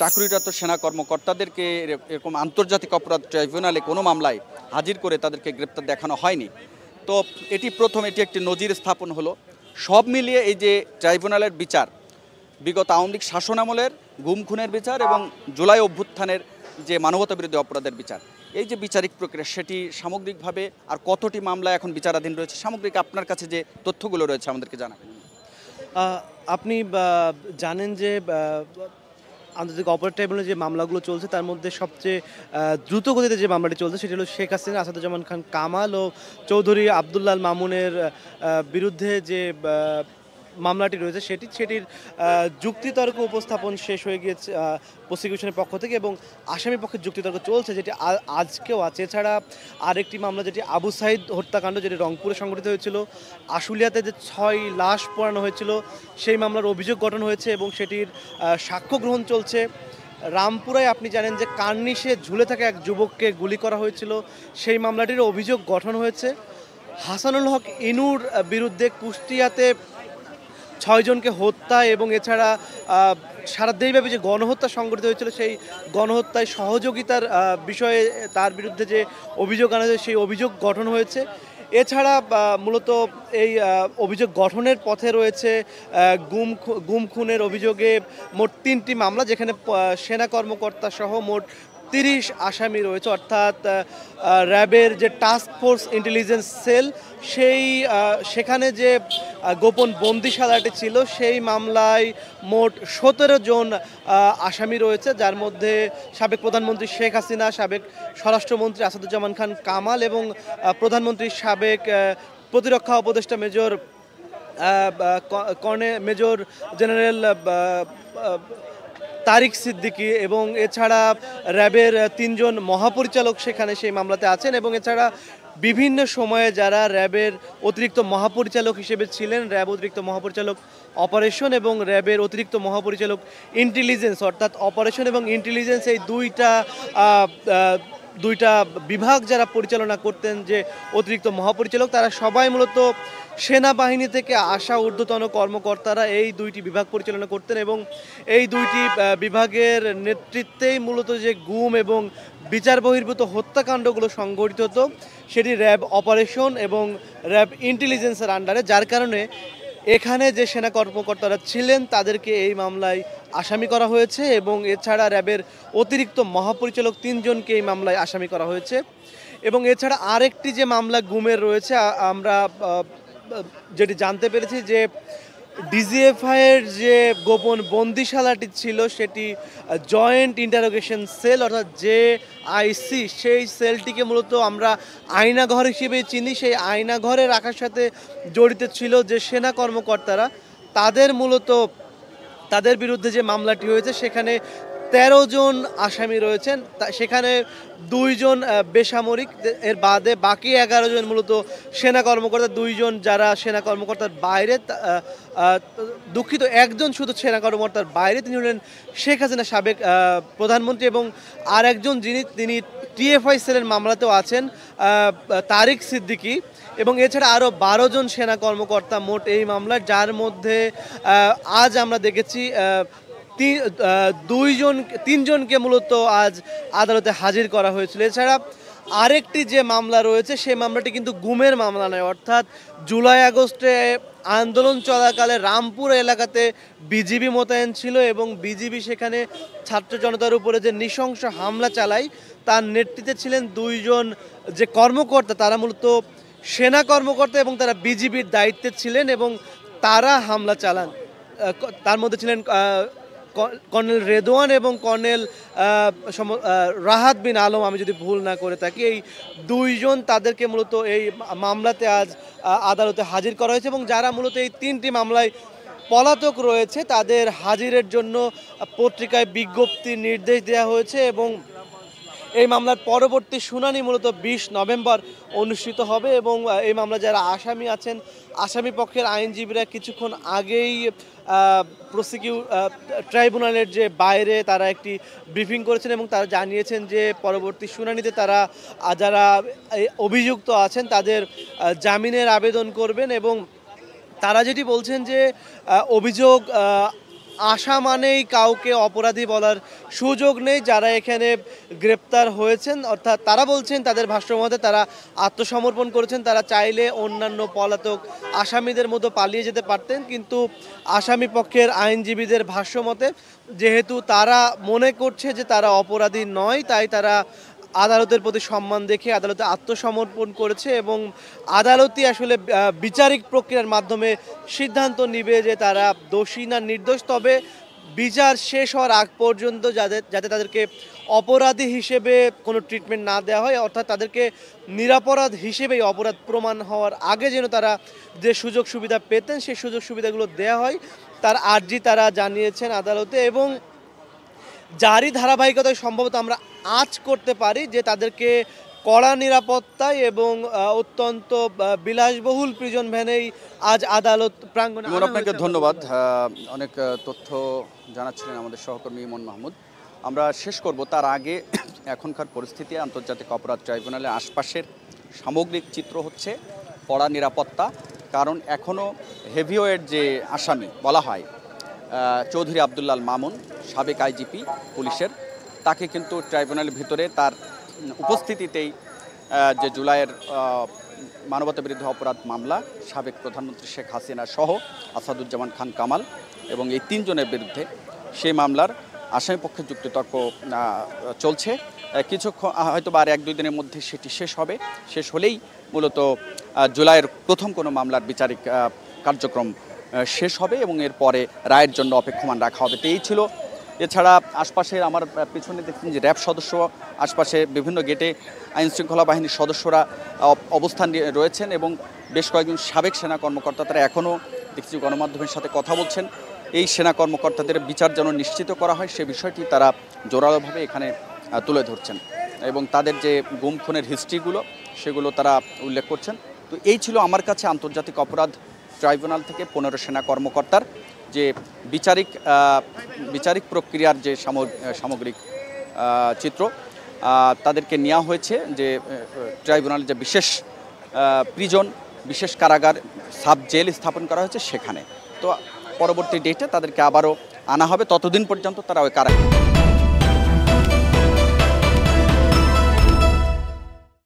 চাকরিরত সেনা কর্মকর্তাদেরকে এরকম আন্তর্জাতিক অপরাধ ট্রাইব্যুনালে কোনো মামলায় হাজির করে তাদেরকে গ্রেপ্তার দেখানো হয়নি। তো এটি প্রথম, এটি একটি নজির স্থাপন হলো। সব মিলিয়ে এই যে ট্রাইব্যুনালের বিচার, বিগত আওয়ামী লীগ শাসনামলের গুম খুনের বিচার এবং জুলাই অভ্যুত্থানের যে মানবতাবিরোধী অপরাধের বিচার, এই যে বিচারিক প্রক্রিয়া সেটি সামগ্রিকভাবে আর কতটি মামলা এখন বিচারাধীন রয়েছে, সামগ্রিক আপনার কাছে যে তথ্যগুলো রয়েছে আমাদেরকে জানাবেন। আপনি জানেন যে আন্তর্জাতিক অপরাধ ট্রাইব্যুনালে যে মামলাগুলো চলছে তার মধ্যে সবচেয়ে দ্রুত গতিতে যে মামলাটি চলছে সেটি হলো শেখ হাসিনা, আসাদুজ্জামান খান কামাল ও চৌধুরী আবদুল্লাহ মামুনের বিরুদ্ধে যে মামলাটি রয়েছে সেটির যুক্তিতর্ক উপস্থাপন শেষ হয়ে গিয়েছে প্রসিকিউশনের পক্ষ থেকে, এবং আসামি পক্ষের যুক্তিতর্ক চলছে যেটি আজকেও আছে। এছাড়া আরেকটি মামলা যেটি আবু সাইদ হত্যাকাণ্ড, যেটি রংপুরে সংঘটিত হয়েছিল, আশুলিয়াতে যে 6 লাশ পোড়ানো হয়েছিল সেই মামলার অভিযোগ গঠন হয়েছে এবং সেটির সাক্ষ্য গ্রহণ চলছে। রামপুরায় আপনি জানেন যে কার্নিশে ঝুলে থাকা এক যুবককে গুলি করা হয়েছিল, সেই মামলাটির অভিযোগ গঠন হয়েছে। হাসানুল হক ইনুর বিরুদ্ধে কুষ্টিয়াতে 6 জনকে হত্যা এবং এছাড়া সারা দেশব্যাপী যে গণহত্যা সংঘটিত হয়েছিল সেই গণহত্যায় সহযোগিতার বিষয়ে তার বিরুদ্ধে যে অভিযোগ আনা হয়েছে সেই অভিযোগ গঠন হয়েছে। এছাড়া মূলত এই অভিযোগ গঠনের পথে রয়েছে গুম খুনের অভিযোগে মোট 3টি মামলা, যেখানে সেনা কর্মকর্তা সহ মোট 30 আসামি রয়েছে। অর্থাৎ র্যাবের যে টাস্ক ফোর্স ইন্টেলিজেন্স সেল সেখানে যে গোপন বন্দিশালাটি ছিল সেই মামলায় মোট 17 জন আসামি রয়েছে, যার মধ্যে সাবেক প্রধানমন্ত্রী শেখ হাসিনা, সাবেক স্বরাষ্ট্রমন্ত্রী আসাদুজ্জামান খান কামাল এবং প্রধানমন্ত্রীর সাবেক প্রতিরক্ষা উপদেষ্টা মেজর জেনারেল তারিক সিদ্দিকী, এবং এছাড়া র্যাবের 3 জন মহাপরিচালক সেখানে সেই মামলাতে আছেন। এবং এছাড়া বিভিন্ন সময়ে যারা র্যাবের অতিরিক্ত মহাপরিচালক হিসেবে ছিলেন, র্যাব অতিরিক্ত মহাপরিচালক অপারেশন এবং র্যাবের অতিরিক্ত মহাপরিচালক ইন্টেলিজেন্স, অর্থাৎ অপারেশন এবং ইন্টেলিজেন্স, এই দুইটা বিভাগ যারা পরিচালনা করতেন, যে অতিরিক্ত মহাপরিচালক, তারা সবাই মূলত সেনাবাহিনী থেকে আসা ঊর্ধ্বতন কর্মকর্তারা এই 2টি বিভাগ পরিচালনা করতেন। এবং এই 2টি বিভাগের নেতৃত্বেই মূলত যে গুম এবং বিচার বহির্ভূত হত্যাকাণ্ডগুলো সংঘটিত হতো সেটি র্যাব অপারেশন এবং র্যাব ইন্টেলিজেন্সের আন্ডারে, যার কারণে এখানে যে সেনা কর্মকর্তারা ছিলেন তাদেরকে এই মামলায় আসামি করা হয়েছে। এবং এছাড়া র্যাবের অতিরিক্ত মহাপরিচালক 3 জনকে এই মামলায় আসামি করা হয়েছে। এবং এছাড়া আরেকটি যে মামলা গুমের রয়েছে, আমরা যেটি জানতে পেরেছি যে ডিজিএফআইয়ের যে গোপন বন্দিশালাটি ছিল সেটি জয়েন্ট ইন্টারোগেশন সেল, অর্থাৎ JIC, সেই সেলটিকে মূলত আমরা আয়নাঘর হিসেবে চিনি। সেই আয়নাঘরে রাখার সাথে জড়িত ছিল যে সেনা কর্মকর্তারা, তাদের বিরুদ্ধে যে মামলাটি হয়েছে সেখানে 13 জন আসামি রয়েছেন। সেখানে 2 জন বেসামরিক, এর বাদে বাকি 11 জন মূলত সেনা কর্মকর্তা। 2 জন যারা সেনা কর্মকর্তার বাইরে, দুঃখিত, 1 জন শুধু সেনা কর্মকর্তার বাইরে, তিনি হলেন শেখ হাসিনা সাবেক প্রধানমন্ত্রী, এবং আর একজন তিনি TFI সেলের মামলাতেও আছেন, তারিক সিদ্দিকী। এবং এছাড়া আরও 12 জন সেনা কর্মকর্তা মোট এই মামলায়, যার মধ্যে আজ আমরা দেখেছি 3 জনকে মূলত আজ আদালতে হাজির করা হয়েছিল। এছাড়া আরেকটি যে মামলা রয়েছে সেই মামলাটি কিন্তু গুমের মামলা নয়, অর্থাৎ জুলাই আগস্টে আন্দোলন চলাকালে রামপুর এলাকাতে বিজিবি মোতায়েন ছিল এবং বিজিবি সেখানে ছাত্র জনতার উপরে যে নৃশংস হামলা চালায় তার নেতৃত্বে ছিলেন 2 জন যে কর্মকর্তা, তারা মূলত সেনা কর্মকর্তা এবং তারা বিজিবির দায়িত্বে ছিলেন এবং তারা হামলা চালান। তার মধ্যে ছিলেন কর্নেল রেদওয়ান এবং কর্নেল রাহাত বিন আলম, আমি যদি ভুল না করে থাকি। এই 2 জন, তাদেরকে মূলত এই মামলাতে আজ আদালতে হাজির করা হয়েছে। এবং যারা মূলত এই 3টি মামলায় পলাতক রয়েছে তাদের হাজিরের জন্য পত্রিকায় বিজ্ঞপ্তির নির্দেশ দেওয়া হয়েছে এবং এই মামলার পরবর্তী শুনানি মূলত 20 নভেম্বর অনুষ্ঠিত হবে। এবং এই মামলা যারা আসামি আছেন, আসামি পক্ষের আইনজীবীরা কিছুক্ষণ আগেই ট্রাইব্যুনালের যে বাইরে তারা একটি ব্রিফিং করেছেন এবং তারা জানিয়েছেন যে পরবর্তী শুনানিতে তারা যারা অভিযুক্ত আছেন তাদের জামিনের আবেদন করবেন। এবং তারা যেটি বলছেন যে অভিযোগ আশা মানেই কাউকে অপরাধী বলার সুযোগ নেই। যারা এখানে গ্রেপ্তার হয়েছেন, অর্থাৎ তারা বলছেন তাদের ভাষ্যমতে তারা আত্মসমর্পণ করেছেন, তারা চাইলে অন্যান্য পলাতক আসামিদের মতো পালিয়ে যেতে পারতেন, কিন্তু আসামি পক্ষের আইনজীবীদের ভাষ্যমতে যেহেতু তারা মনে করছে যে তারা অপরাধী নয়, তাই তারা আদালতের প্রতি সম্মান দেখে আদালতে আত্মসমর্পণ করেছে এবং আদালতই আসলে বিচারিক প্রক্রিয়ার মাধ্যমে সিদ্ধান্ত নিবে যে তারা দোষী না নির্দোষ। তবে বিচার শেষ হওয়ার আগ পর্যন্ত যাতে তাদেরকে অপরাধী হিসেবে কোনো ট্রিটমেন্ট না দেওয়া হয়, অর্থাৎ তাদেরকে নিরপরাধ হিসেবেই অপরাধ প্রমাণ হওয়ার আগে যেন তারা যে সুযোগ সুবিধা পেতেন সেই সুযোগ সুবিধাগুলো দেওয়া হয়, তার আর্জি তারা জানিয়েছেন আদালতে। এবং যারই ধারাবাহিকতায় সম্ভবত আমরা আঁচ করতে পারি যে তাদেরকে কড়া নিরাপত্তায় এবং অত্যন্ত বিলাসবহুল প্রিজন ভ্যানেই আজ আদালত প্রাঙ্গণে। আপনাকে ধন্যবাদ, অনেক তথ্য জানাচ্ছিলেন আমাদের সহকর্মী ইমন মাহমুদ। আমরা শেষ করব তার আগে এখনকার পরিস্থিতি আন্তর্জাতিক অপরাধ ট্রাইব্যুনালের আশপাশের সামগ্রিক চিত্র হচ্ছে কড়া নিরাপত্তা, কারণ এখনও হেভিওয়েট যে আসামি বলা হয় চৌধুরী আবদুল্লাল মামুন, সাবেক আইজিপি পুলিশের, তাকে কিন্তু ট্রাইব্যুনালের ভিতরে তার উপস্থিতিতেই যে জুলাইয়ের মানবতা বিরোধী অপরাধ মামলা, সাবেক প্রধানমন্ত্রী শেখ হাসিনা সহ আসাদুজ্জামান খান কামাল এবং এই তিনজনের বিরুদ্ধে সেই মামলার আসামিপক্ষে যুক্তিতর্ক চলছে। কিছুক্ষণ হয়তো বা আর 1-2 দিনের মধ্যে সেটি শেষ হবে। শেষ হলেই মূলত জুলাইয়ের প্রথম কোনো মামলার বিচারিক কার্যক্রম শেষ হবে এবং এরপরে রায়ের জন্য অপেক্ষমান রাখা হবে। তো এই ছিল। এছাড়া আশপাশের আমার পিছনে দেখছেন যে র্যাব সদস্য, আশপাশে বিভিন্ন গেটে আইনশৃঙ্খলা বাহিনীর সদস্যরা অবস্থান রয়েছেন এবং বেশ কয়েকজন সাবেক সেনা কর্মকর্তা তারা এখনও দেখছি গণমাধ্যমের সাথে কথা বলছেন। এই সেনা কর্মকর্তাদের বিচার যেন নিশ্চিত করা হয় সে বিষয়টি তারা জোরালোভাবে এখানে তুলে ধরছেন এবং তাদের যে গুম খুনের হিস্ট্রিগুলো সেগুলো তারা উল্লেখ করছেন। তো এই ছিল আমার কাছে আন্তর্জাতিক অপরাধ ট্রাইব্যুনাল থেকে 15 সেনা কর্মকর্তার যে বিচারিক প্রক্রিয়ার যে সামগ্রিক চিত্র। তাদেরকে নেওয়া হয়েছে যে ট্রাইব্যুনালের যে বিশেষ প্রিজন, বিশেষ কারাগার, সাব জেল স্থাপন করা হয়েছে সেখানে। তো পরবর্তী ডেটে তাদেরকে আবারও আনা হবে, ততদিন পর্যন্ত তারা ওই কারাগারে